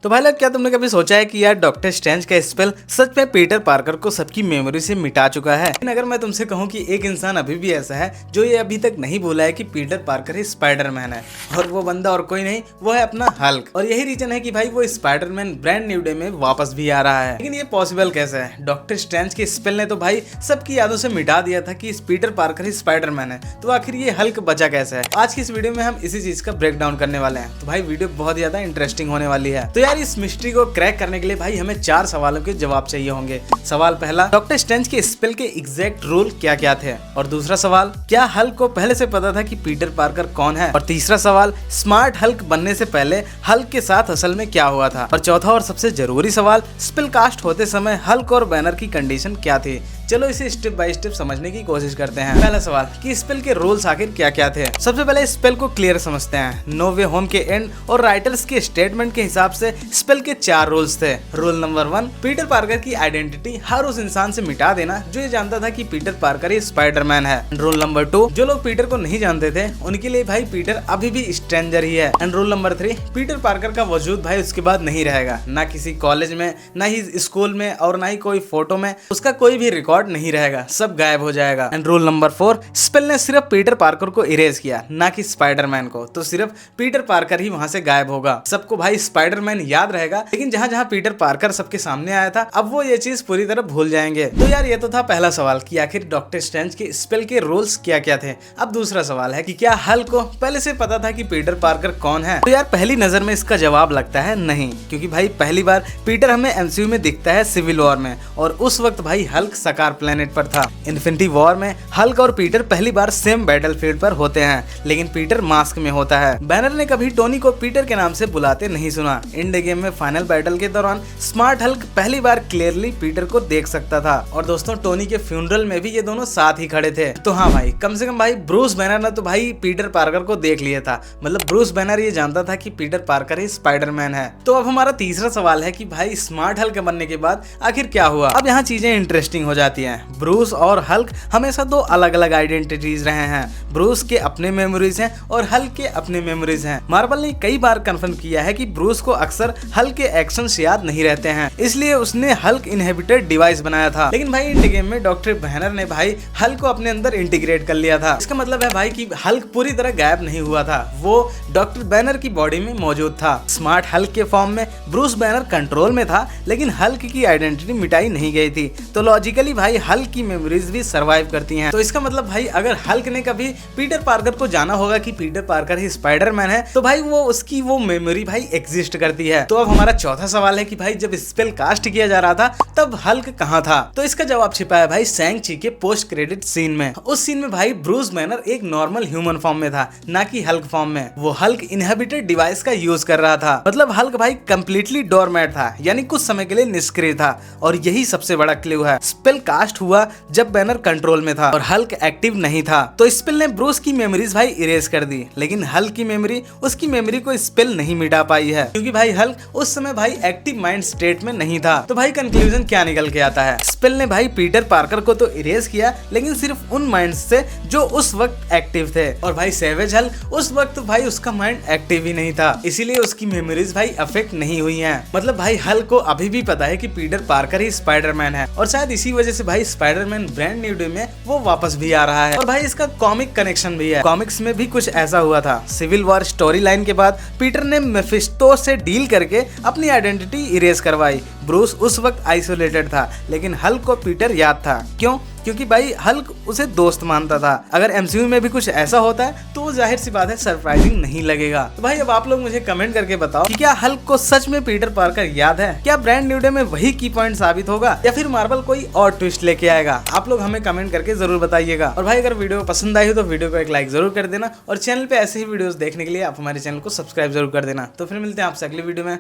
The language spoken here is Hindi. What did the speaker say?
तो भाई लोग, क्या तुमने कभी सोचा है कि यार डॉक्टर स्ट्रेंज का स्पेल सच में पीटर पार्कर को सबकी मेमोरी से मिटा चुका है। लेकिन अगर मैं तुमसे कहूं कि एक इंसान अभी भी ऐसा है जो ये अभी तक नहीं बोला है कि पीटर पार्कर ही स्पाइडरमैन है, और वो बंदा और कोई नहीं, वो है अपना हल्क। और यही रीजन है कि भाई वो स्पाइडरमैन ब्रांड न्यू डे में वापस भी आ रहा है। लेकिन ये पॉसिबल कैसे है? डॉक्टर स्ट्रेंज के स्पेल ने तो भाई सबकी यादों से मिटा दिया था कि पीटर पार्कर ही स्पाइडरमैन है, तो आखिर ये हल्क बचा कैसे है? आज की इस वीडियो में हम इसी चीज का ब्रेक डाउन करने वाले हैं। तो भाई वीडियो बहुत ज्यादा इंटरेस्टिंग होने वाली है। तो यार इस मिस्ट्री को क्रैक करने के लिए भाई हमें 4 सवालों के जवाब चाहिए होंगे। सवाल पहला, डॉक्टर स्ट्रेंज के स्पेल के एग्जैक्ट रूल क्या क्या थे? और दूसरा सवाल, क्या हल्क को पहले से पता था कि पीटर पार्कर कौन है? और तीसरा सवाल, स्मार्ट हल्क बनने से पहले हल्क के साथ असल में क्या हुआ था? और चौथा और सबसे जरूरी सवाल, स्पेल कास्ट होते समय हल्क और बैनर की कंडीशन क्या थी? चलो इसे स्टेप बाय स्टेप समझने की कोशिश करते हैं। पहला सवाल कि स्पेल के रूल्स आखिर क्या क्या थे। सबसे पहले स्पेल को क्लियर समझते हैं। नो वे होम के एंड और राइटर्स के स्टेटमेंट के हिसाब से स्पेल के 4 रूल्स थे। रूल नंबर 1, पीटर पार्कर की आइडेंटिटी हर उस इंसान से मिटा देना जो ये जानता था कि पीटर पार्कर ही स्पाइडरमैन है। रूल नंबर 2, जो लोग पीटर को नहीं जानते थे उनके लिए भाई पीटर अभी भी स्ट्रेंजर ही है। And rule number 3, Peter Parker का वजूद भाई उसके बाद नहीं रहेगा, ना किसी कॉलेज में, ना ही स्कूल में, और ना ही कोई फोटो में उसका कोई भी रिकॉर्ड नहीं रहेगा, सब गायब हो जाएगा। एंड रूल नंबर 4, स्पेल ने सिर्फ पीटर पार्कर को इरेज किया, ना कि स्पाइडरमैन को, तो सिर्फ पीटर पार्कर ही वहां से गायब होगा। सबको भाई स्पाइडरमैन याद रहेगा, लेकिन जहां जहां पीटर पार्कर सबके सामने आया था अब वो ये चीज पूरी तरह भूल जाएंगे। तो यार ये तो था पहला सवाल कि आखिर डॉक्टर स्ट्रेंज के स्पेल के रूल्स क्या क्या थे। अब दूसरा सवाल है कि क्या हल्क को पहले से पता था कि पीटर पार्कर कौन है? तो यार पहली नजर में इसका जवाब लगता है नहीं, क्योंकि भाई पहली बार पीटर हमें एमसीयू में दिखता है सिविल वॉर में, और उस वक्त भाई हल्क सकार प्लेनेट पर था। इन्फिनिटी वॉर में हल्क और पीटर पहली बार सेम बैटलफील्ड पर होते हैं, लेकिन पीटर मास्क में होता है। बैनर ने कभी टोनी को पीटर के नाम से बुलाते नहीं सुना। इंड गेम में फाइनल बैटल के दौरान स्मार्ट हल्क पहली बार क्लियरली पीटर को देख सकता था। और दोस्तों टोनी के फ्यूनरल में भी ये दोनों साथ ही खड़े थे। तो हाँ भाई, कम से कम भाई ब्रूस बैनर ने तो भाई पीटर पार्कर को देख लिया था। मतलब ब्रूस बैनर ये जानता था कि पीटर पार्कर ही स्पाइडरमैन है। तो अब हमारा तीसरा सवाल है कि भाई स्मार्ट हल्क बनने के बाद आखिर क्या हुआ? अब यहाँ चीजें इंटरेस्टिंग हो जाती हैं। ब्रूस और हल्क हमेशा 2 अलग अलग आइडेंटिटीज रहे हैं। ब्रूस के अपने मेमोरीज हैं और हल्क के अपने मेमोरीज हैं। मार्वल ने कई बार कंफर्म किया है कि ब्रूस को अक्सर हल्क के एक्शंस याद नहीं रहते हैं, इसलिए उसने हल्क इनहेबिटेड डिवाइस बनाया था। लेकिन भाई इंड गेम में डॉक्टर बैनर ने भाई हल्क को अपने अंदर इंटीग्रेट कर लिया था। इसका मतलब है भाई कि हल्क पूरी तरह गायब नहीं हुआ था, वो डॉक्टर बैनर की बॉडी में मौजूद था। स्मार्ट हल्क के फॉर्म में ब्रूस बैनर कंट्रोल में था, लेकिन हल्क की आइडेंटिटी मिटाई नहीं गई थी। तो लॉजिकली भाई हल्क की मेमोरीज भी सर्वाइव करती हैं। तो इसका मतलब भाई अगर हल्क ने कभी पीटर पार्कर को जाना होगा कि पीटर पार्कर ही स्पाइडरमैन है, तो भाई वो उसकी वो मेमोरी भाई एग्जिस्ट करती है। तो अब हमारा चौथा सवाल है कि भाई जब स्पेल कास्ट किया जा रहा था तब हल्क कहाँ था? तो इसका जवाब छिपा है भाई शैंग ची के पोस्ट क्रेडिट सीन में। उस सीन में भाई ब्रूस बैनर एक नॉर्मल ह्यूमन फॉर्म में था, ना कि हल्क फॉर्म में। वो हल्क इनहेबिटेड डिवाइस का यूज कर रहा था। मतलब हल्क भाई कंप्लीटली डोरमैट था, यानी कुछ समय के लिए निष्क्रिय था। और यही सबसे बड़ा क्लू है। स्पेल कास्ट हुआ जब बैनर कंट्रोल में था और हल्क एक्टिव नहीं था। तो स्पेल ने ब्रूस की मेमोरीज भाई इरेज कर दी, लेकिन हल्क की मेमोरी, उसकी मेमोरी को स्पेल नहीं मिटा पाई है, क्योंकि भाई हल्क उस समय भाई एक्टिव माइंड स्टेट में नहीं था। तो भाई कंक्लूजन क्या निकल के आता है? स्पेल ने भाई पीटर पार्कर को तो इरेज किया, लेकिन सिर्फ उन माइंड्स से जो उस वक्त एक्टिव थे। और भाई सैवेज हल्क उस वक्त भाई उसका माइंड एक्टिव ही नहीं था, इसीलिए उसकी मेमोरीज भाई अफेक्ट नहीं हुई हैं। मतलब भाई हल्क को अभी भी पता है कि पीटर पार्कर ही स्पाइडरमैन है, और शायद इसी वजह से भाई स्पाइडरमैन ब्रांड न्यू डे में वो वापस भी आ रहा है। और भाई इसका कॉमिक कनेक्शन भी है। कॉमिक्स में भी कुछ ऐसा हुआ था। सिविल वॉर स्टोरी लाइन के बाद पीटर ने मेफिस्टो से डील करके अपनी आइडेंटिटी इरेज करवाई। ब्रूस उस वक्त आइसोलेटेड था, लेकिन हल्क को पीटर याद था। क्यों? क्योंकि भाई हल्क उसे दोस्त मानता था। अगर एमसीयू में भी कुछ ऐसा होता है तो वो जाहिर सी बात है सरप्राइजिंग नहीं लगेगा। तो भाई अब आप लोग मुझे कमेंट करके बताओ कि क्या हल्क को सच में पीटर पार्कर याद है? क्या ब्रांड न्यू डे में वही की पॉइंट साबित होगा, या फिर मार्वल कोई और ट्विस्ट लेके आएगा? आप लोग हमें कमेंट करके जरूर बताइएगा। और भाई अगर वीडियो पसंद आई हो तो वीडियो को एक लाइक जरूर कर देना, और चैनल पे ऐसे ही वीडियोस देखने के लिए आप हमारे चैनल को सब्सक्राइब जरूर कर देना। तो फिर मिलते हैं आपसे अगली वीडियो में।